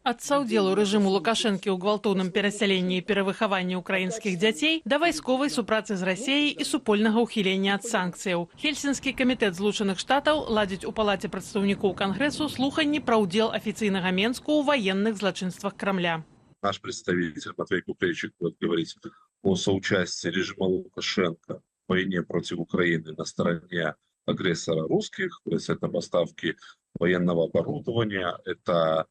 Ад саўдзелу рэжыму Лукашэнкі ў гвалтоўным перасяленні і перавыхаванні ўкраінскіх дзяцей да вайсковай супрацы з Расіяй і супольнага ўхілення ад санкцыяў. Хельсінскі камітэт Злучаных Штатаў ладзіць у палаце прадстаўнікоў Кангрэсу слуханні пра ўдзел афіцыйнага Менску ў военных злачынствах Крамля. Наш представитель Матвей Куклейчик будет говорить о соучастии режима Лукашенко в войне против Украины на стороне агрессора русских, то есть это поставки военного оборудования, это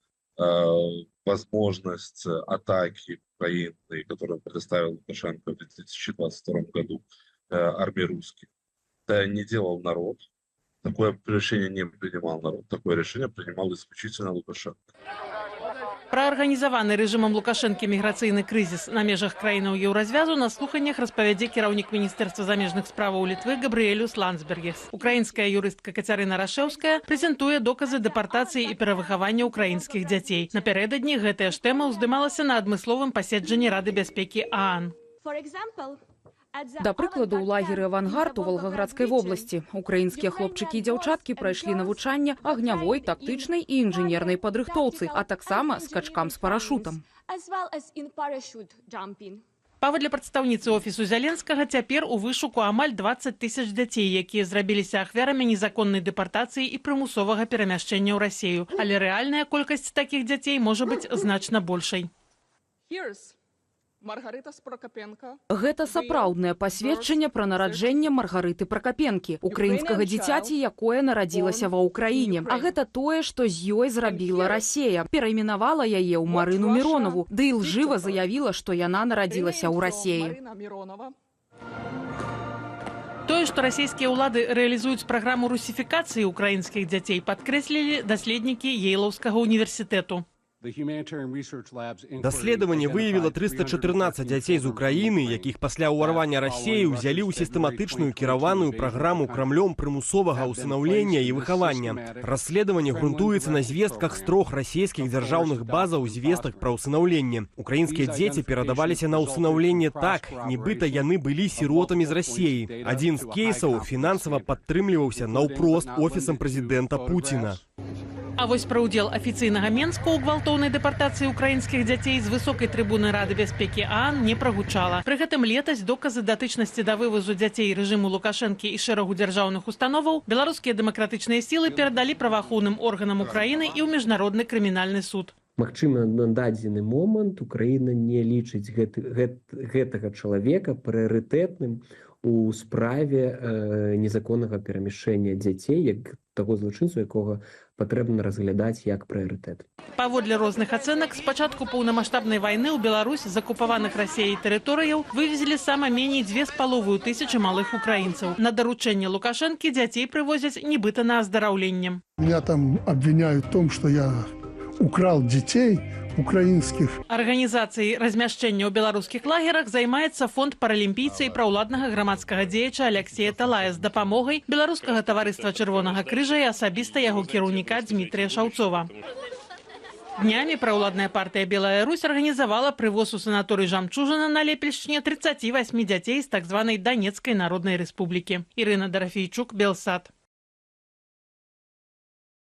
возможность атаки Украины, которую предоставил Лукашенко в 2022 году армии русских. Это не делал народ, такое решение не принимал народ, такое решение принимал исключительно Лукашенко. Пра арганізаваны рэжымам Лукашэнкі міграцыйны крызіс на межах краінаў еўразвязу на слуханнях распавядзе кіраўнік Міністэрства замежных справаў Літвы Габрыэлюс Ландсбергес. Украінская юрыстка Кацярына Рашэўская прэзентуе доказы дэпартацыі і перавыхавання ўкраінскіх дзяцей. Напярэдадні гэтая ж тэма ўздымалася на адмысловым паседжанні Рады бяспекі ААН. Да прыкладу, у лагеры «Авангард» у Волгоградской вобласці украінскія хлопчыкі і дзяўчаткі прайшлі навучанне агнявой, тактычнай і інжынернай падрыхтоўцы, а таксама скачкам з парашутам. Паводле прадстаўніцы офісу Зяленскага, цяпер у вышуку амаль 20 000 дзяцей, якія зрабіліся ахвярамі незаконнай дэпартацыі і прымусовага перамяшчэння ў Расію. Але рэальная колькасць такіх дзяцей можа быць значна большай. Гэта сапраўднае пасведчанне пра нараджэнне Маргарыты Пракапенкі, украінскага дзіцяці, якое нарадзілася ва ўкраіне. А гэта тое, што з ёй зрабіла Расія. Перайменавала яе ў Марыну Міронову, ды і лжыва заявіла, што яна нарадзілася ў Расіі. Тое, што расійскія ўлады рэалізуюць праграму русіфікацыі украінскіх дзяцей, падкрэслілі даследнікі Єйлаўскага універсітэту. Даследаванне выявіла 314 дзяцей з Украіны, якіх пасля ўварвання Расіі ўзялі ў сістэматычную кіраваную праграму Крамлём прымусовага ўсынаўлення і выхавання. Расследаванне грунтуецца на звестках з 3 расійскіх дзяржаўных базаў звестак пра ўсынаўленне. Украінскія дзеці перадаваліся на ўсынаўленне так, нібыта яны былі сіротамі з Расіі. Адзін з кейсаў фінансава падтрымліваўся наўпрост офісам прэзідэнта Пуціна. А вось пра ўдзел афіцыйнага Менска ў гвалтоўнай дэпартацыі украінскіх дзяцей з высокай трыбуны Рады бяспекі ААН не прагучала. Пры гэтым летась доказы датычнасці да вывазу дзяцей рэжыму Лукашэнкі і шэрагу дзяржаўных установаў беларускія дэмакратычныя сілы перадалі праваахоўным органам Украіны і ў міжнародны крымінальны суд. Магчыма, на дадзены момант Украіна не лічыць гэтага чалавека прыярытэтным у справе незаконнага перамяшчэння дзяцей, як таго злачынцу, якога патрэбна разглядаць як прыярытэт. Паводле розных ацэнак, з пачатку паўнамаштабнай вайны ў Беларусь з акупаваных Расіяй тэрыторыяў вывезлі сама меней 2500 малых украінцаў. На даручэнне Лукашэнкі дзяцей прывозяць нібыта на аздараўленне. Меня там обвиняют в том, что я украл детей украинских. Арганізацыяй размяшчэння ў беларускіх лагерах займаецца фонд паралімпійца і праўладнага грамадскага дзеяча Алексея Талая з дапамогай беларускага таварыства Чырвонага крыжа і асабіста яго кіраўніка Дмітрия Шаўцова. Днямі праўладная партыя «Белая Русь» арганізавала прывоз у санаторый Жамчужына на Лепельшчыне 38 дзяцей з так званай Данецкай народнай рэспублікі. Ірына Дарафейчук, Белсад.